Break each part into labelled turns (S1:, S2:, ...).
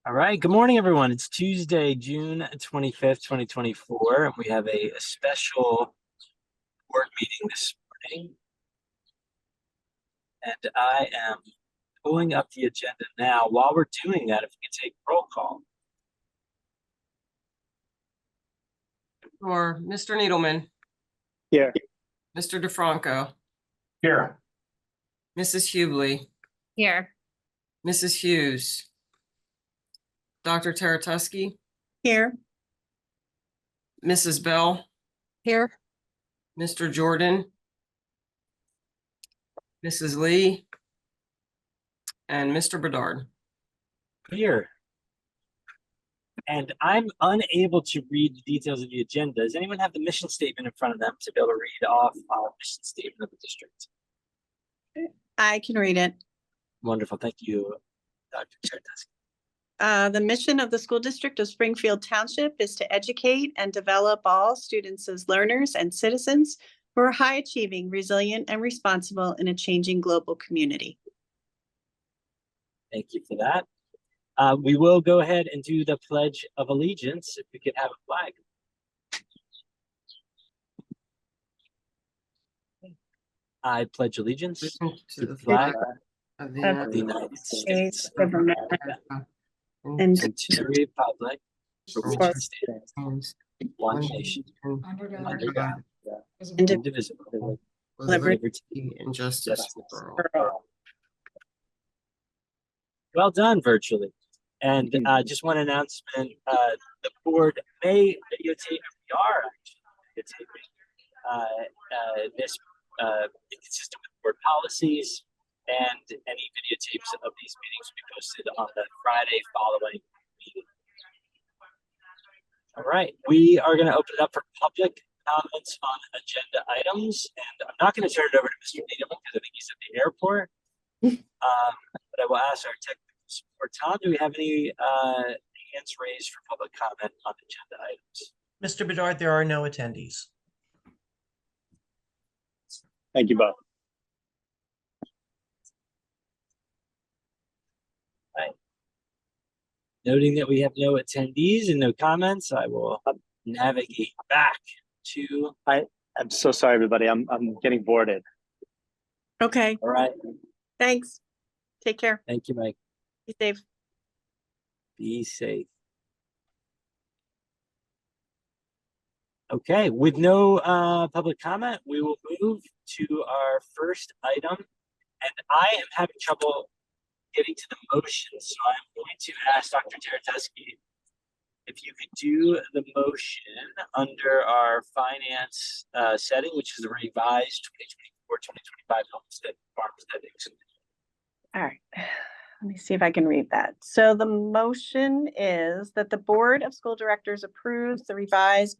S1: All right. Good morning, everyone. It's Tuesday, June 25th, 2024, and we have a special board meeting this morning. And I am pulling up the agenda now. While we're doing that, if we can take roll call.
S2: Or Mr. Needleman,
S3: Here.
S2: Mr. DeFranco,
S3: Here.
S2: Mrs. Hubley,
S4: Here.
S2: Mrs. Hughes, Dr. Taratusky,
S4: Here.
S2: Mrs. Bell,
S4: Here.
S2: Mr. Jordan, Mrs. Lee, and Mr. Bedard.
S1: Here. And I'm unable to read the details of the agenda. Does anyone have the mission statement in front of them to be able to read off our mission statement of the district?
S4: I can read it.
S1: Wonderful. Thank you, Dr. Taratusky.
S4: The mission of the school district of Springfield Township is to educate and develop all students as learners and citizens who are high achieving, resilient, and responsible in a changing global community.
S1: Thank you for that. We will go ahead and do the Pledge of Allegiance. If we could have a flag. I pledge allegiance
S2: To
S1: the flag
S2: of
S1: of
S2: the
S1: the United States of America
S4: And
S1: and to the republic for which it stands, one nation, under God, indivisible, with liberty
S2: and justice for all.
S1: Well done, virtually. And just one announcement, the board may videotape, we are actually videotaping this consistent with board policies, and any videotapes of these meetings will be posted on the Friday following the meeting. All right, we are going to open it up for public comments on agenda items, and I'm not going to turn it over to Mr. Needleman because I think he's at the airport. But I will ask our technical support. Tom, do we have any hands raised for public comment on agenda items?
S5: Mr. Bedard, there are no attendees.
S3: Thank you both.
S1: Right. Noting that we have no attendees and no comments, I will navigate back to.
S3: I'm so sorry, everybody. I'm getting boarded.
S4: Okay,
S1: All right.
S4: thanks. Take care.
S1: Thank you, Mike.
S4: Be safe.
S1: Be safe. Okay, with no public comment, we will move to our first item. And I am having trouble getting to the motion, so I'm going to ask Dr. Taratusky if you could do the motion under our finance setting, which is a revised 2024-2025 homestead farmstead exemption.
S4: All right. Let me see if I can read that. So the motion is that the Board of School Directors approves the revised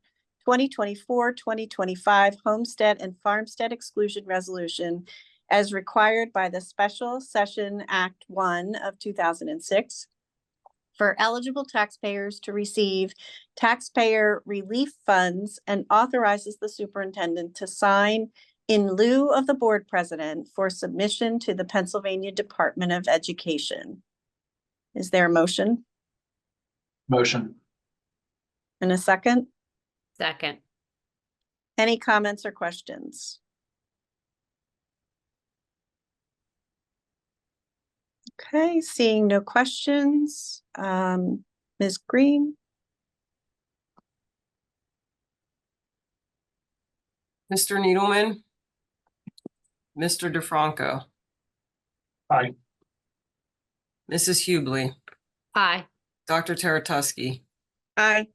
S4: 2024-2025 Homestead and Farmstead Exclusion Resolution as required by the Special Session Act 1 of 2006 for eligible taxpayers to receive taxpayer relief funds and authorizes the superintendent to sign in lieu of the board president for submission to the Pennsylvania Department of Education. Is there a motion?
S3: Motion.
S4: And a second?
S6: Second.
S4: Any comments or questions? Okay, seeing no questions. Ms. Green?
S2: Mr. Needleman, Mr. DeFranco,
S3: Aye.
S2: Mrs. Hubley,
S6: Aye.
S2: Dr. Taratusky,
S4: Aye.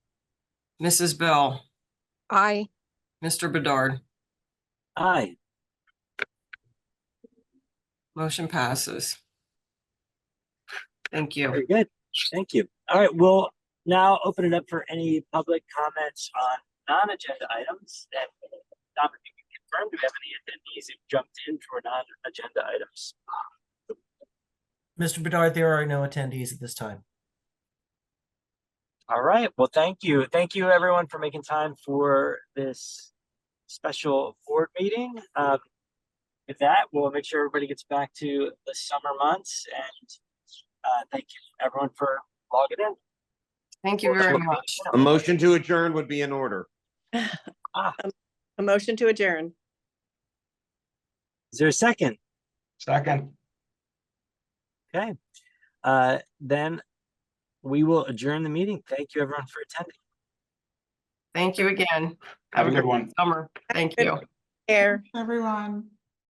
S2: Mrs. Bell,
S4: Aye.
S2: Mr. Bedard.
S1: Aye.
S2: Motion passes. Thank you.
S1: Very good. Thank you. All right, we'll now open it up for any public comments on non-agenda items. And Tom, if you can confirm, do we have any attendees who jumped in for non-agenda items?
S5: Mr. Bedard, there are no attendees at this time.
S1: All right. Well, thank you. Thank you, everyone, for making time for this special board meeting. With that, we'll make sure everybody gets back to the summer months. And thank you, everyone, for log it in.
S2: Thank you very much.
S7: A motion to adjourn would be in order.
S4: A motion to adjourn.
S1: Is there a second?
S3: Second.
S1: Okay. Then we will adjourn the meeting. Thank you, everyone, for attending.
S2: Thank you again.
S3: Have a good one.
S2: Summer. Thank you.
S4: Here.
S8: Everyone.